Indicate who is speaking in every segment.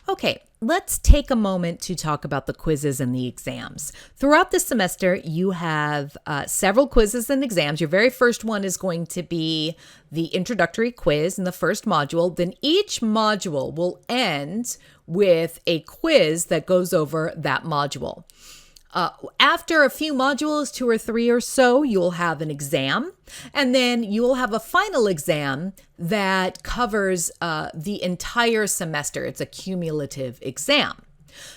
Speaker 1: Okay, let's take a moment to talk about the quizzes and the exams. Throughout the semester, you have several quizzes and exams. Your very first one is going to be the introductory quiz in the first module. Then each module will end with a quiz that goes over that module. After a few modules, 2 or 3 or so, you'll have an exam, and then you'll have a final exam that covers the entire semester. It's a cumulative exam.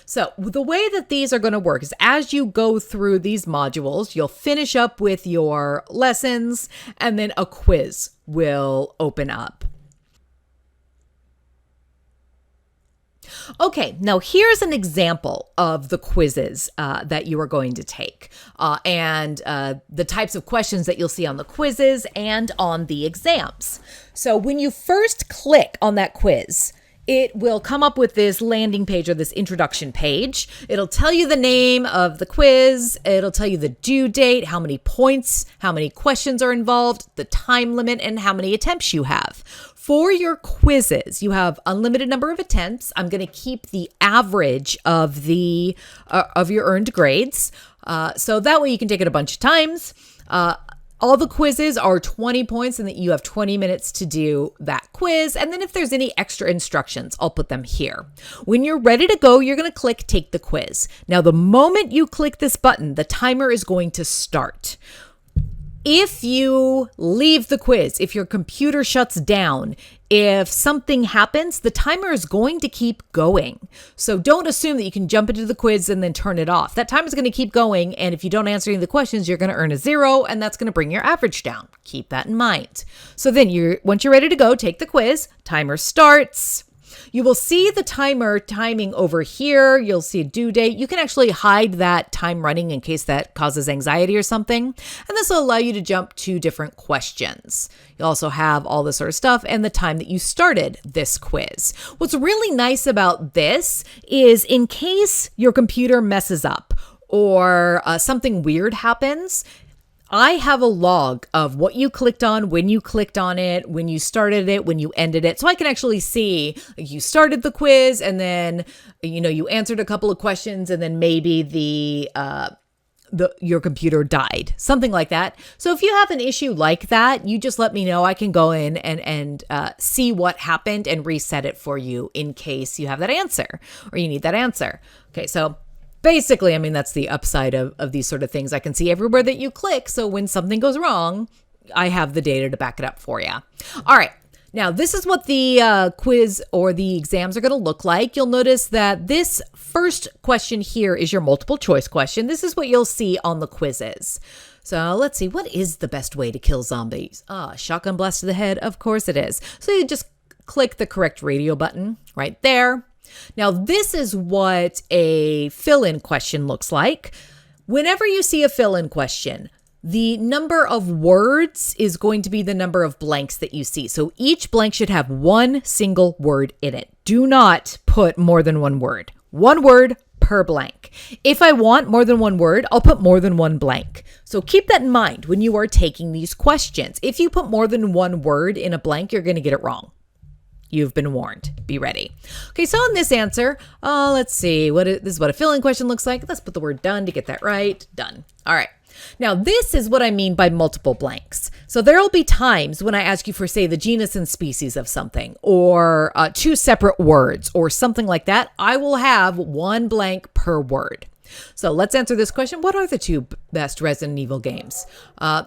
Speaker 1: So the way that these are going to work is as you go through these modules, you'll finish up with your lessons, and then a quiz will open up. Okay, now here's an example of the quizzes that you are going to take and the types of questions that you'll see on the quizzes and on the exams. So when you first click on that quiz, it will come up with this landing page or this introduction page. It'll tell you the name of the quiz. It'll tell you the due date, how many points, how many questions are involved, the time limit, and how many attempts you have. For your quizzes, you have unlimited number of attempts. I'm going to keep the average of the of your earned grades. So that way you can take it a bunch of times. All the quizzes are 20 points and that you have 20 minutes to do that quiz. And then if there's any extra instructions, I'll put them here. When you're ready to go, you're going to click Take the Quiz. Now, the moment you click this button, the timer is going to start. If you leave the quiz, if your computer shuts down, if something happens, the timer is going to keep going. So don't assume that you can jump into the quiz and then turn it off. That timer is going to keep going. And if you don't answer any of the questions, you're going to earn a 0, and that's going to bring your average down. Keep that in mind. So then once you're ready to go, take the quiz, timer starts. You will see the timer timing over here. You'll see a due date. You can actually hide that time running in case that causes anxiety or something. And this will allow you to jump to different questions. You also have all this sort of stuff and the time that you started this quiz. What's really nice about this is in case your computer messes up or something weird happens, I have a log of what you clicked on, when you clicked on it, when you started it, when you ended it. So I can actually see you started the quiz and then, you answered a couple of questions and then maybe your computer died, something like that. So if you have an issue like that, you just let me know. I can go in and see what happened and reset it for you in case you have that answer or you need that answer. Okay, so basically, that's the upside of these sort of things. I can see everywhere that you click. So when something goes wrong, I have the data to back it up for you. All right. Now, this is what the quiz or the exams are going to look like. You'll notice that this first question here is your multiple choice question. This is what you'll see on the quizzes. So let's see. What is the best way to kill zombies? Shotgun blast to the head. Of course it is. So you just click the correct radio button right there. Now, this is what a fill-in question looks like. Whenever you see a fill-in question, the number of words is going to be the number of blanks that you see. So each blank should have one single word in it. Do not put more than one word. One word per blank. If I want more than one word, I'll put more than one blank. So keep that in mind when you are taking these questions. If you put more than one word in a blank, you're going to get it wrong. You've been warned. Be ready. Okay, so in this answer, let's see. This is what a fill-in question looks like. Let's put the word done to get that right. Done. All right. Now, this is what I mean by multiple blanks. So there will be times when I ask you for, say, the genus and species of something or 2 separate words or something like that. I will have one blank per word. So let's answer this question. What are the 2 best Resident Evil games?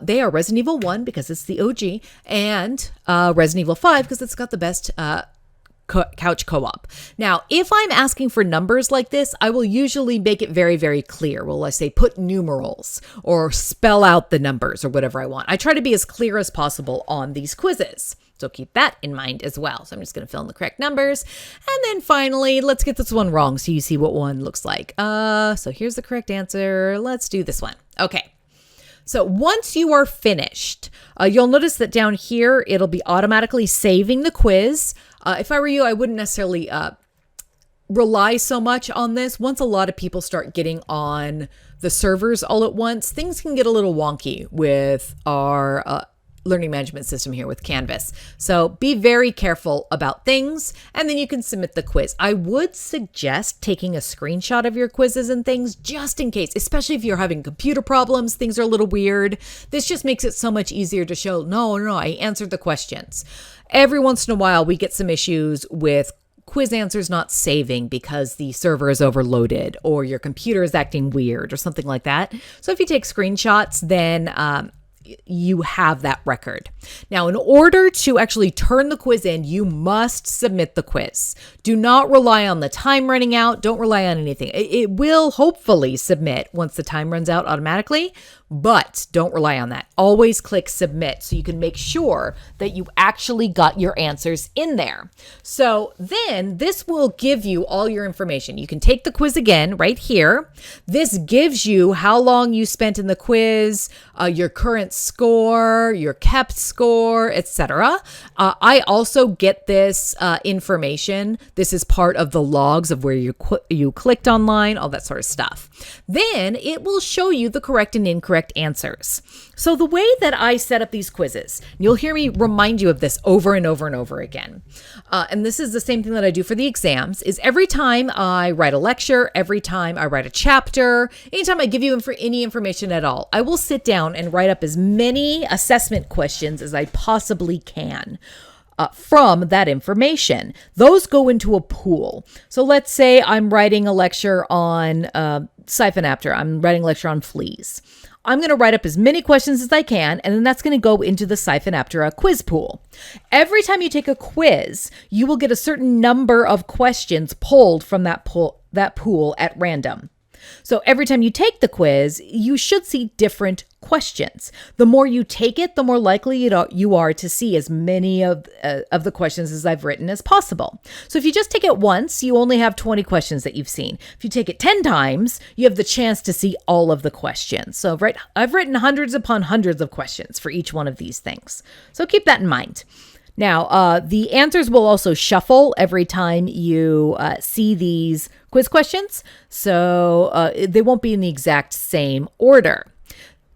Speaker 1: They are Resident Evil 1 because it's the OG and Resident Evil 5 because it's got the best couch co-op. Now, if I'm asking for numbers like this, I will usually make it very, very clear. Well, I say put numerals or spell out the numbers or whatever I want. I try to be as clear as possible on these quizzes. So keep that in mind as well. So I'm just going to fill in the correct numbers. And then finally, let's get this one wrong so you see what one looks like. So here's the correct answer. Let's do this one. Okay. So once you are finished, you'll notice that down here, it'll be automatically saving the quiz. If I were you, I wouldn't necessarily rely so much on this. Once a lot of people start getting on the servers all at once, things can get a little wonky with our learning management system here with Canvas. So be very careful about things, and then you can submit the quiz. I would suggest taking a screenshot of your quizzes and things just in case, especially if you're having computer problems, things are a little weird. This just makes it so much easier to show, no, I answered the questions. Every once in a while, we get some issues with quiz answers not saving because the server is overloaded or your computer is acting weird or something like that. So if you take screenshots, then you have that record. Now, in order to actually turn the quiz in, you must submit the quiz. Do not rely on the time running out. Don't rely on anything. It will hopefully submit once the time runs out automatically, but don't rely on that. Always click submit so you can make sure that you actually got your answers in there. So then this will give you all your information. You can take the quiz again right here. This gives you how long you spent in the quiz, your current score, your kept score, etc. I also get this information. This is part of the logs of where you clicked online, all that sort of stuff. Then it will show you the correct and incorrect answers. So the way that I set up these quizzes, you'll hear me remind you of this over and over and over again. And this is the same thing that I do for the exams, is every time I write a lecture, every time I write a chapter, anytime I give you any information at all, I will sit down and write up as many assessment questions as I possibly can. From that information. Those go into a pool. So let's say I'm writing a lecture on Siphonaptera. I'm writing a lecture on fleas. I'm going to write up as many questions as I can, and then that's going to go into the Siphonaptera quiz pool. Every time you take a quiz, you will get a certain number of questions pulled from that pool at random. So every time you take the quiz, you should see different questions. The more you take it, the more likely you are to see as many of the questions as I've written as possible. So if you just take it once, you only have 20 questions that you've seen. If you take it 10 times, you have the chance to see all of the questions. So I've written hundreds upon hundreds of questions for each one of these things. So keep that in mind. Now, the answers will also shuffle every time you see these quiz questions, so they won't be in the exact same order.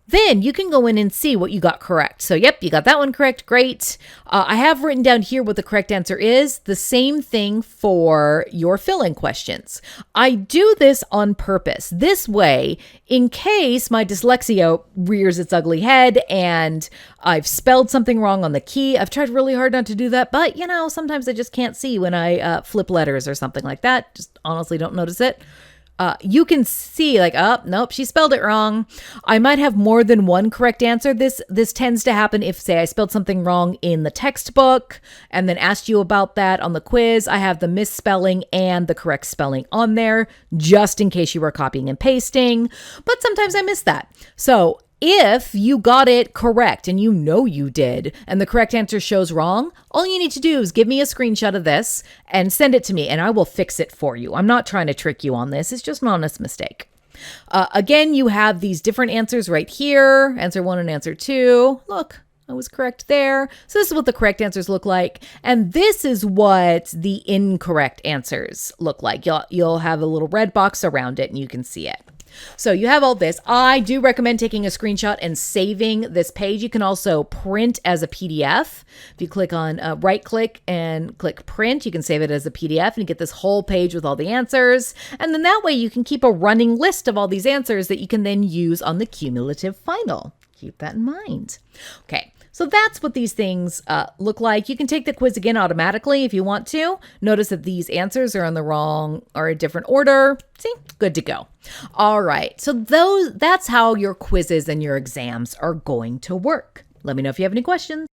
Speaker 1: Then you can go in and see what you got correct. So yep, you got that one correct. Great. I have written down here what the correct answer is. The same thing for your fill-in questions. I do this on purpose. This way, in case my dyslexia rears its ugly head and I've spelled something wrong on the key. I've tried really hard not to do that, but sometimes I just can't see when I flip letters or something like that. Just honestly don't notice it. You can see like, oh, nope, she spelled it wrong. I might have more than one correct answer. This tends to happen if, say, I spelled something wrong in the textbook and then asked you about that on the quiz. I have the misspelling and the correct spelling on there just in case you were copying and pasting. But sometimes I miss that. So if you got it correct and you did, and the correct answer shows wrong, all you need to do is give me a screenshot of this and send it to me and I will fix it for you. I'm not trying to trick you on this. It's just an honest mistake. Again, you have these different answers right here, answer 1 and answer 2. Look, I was correct there. So this is what the correct answers look like. And this is what the incorrect answers look like. You'll have a little red box around it and you can see it. So you have all this. I do recommend taking a screenshot and saving this page. You can also print as a PDF. If you click on right click and click print, you can save it as a PDF and you get this whole page with all the answers. And then that way you can keep a running list of all these answers that you can then use on the cumulative final. Keep that in mind. Okay. So that's what these things look like. You can take the quiz again automatically if you want to. Notice that these answers are a different order. See, good to go. All right, so that's how your quizzes and your exams are going to work. Let me know if you have any questions.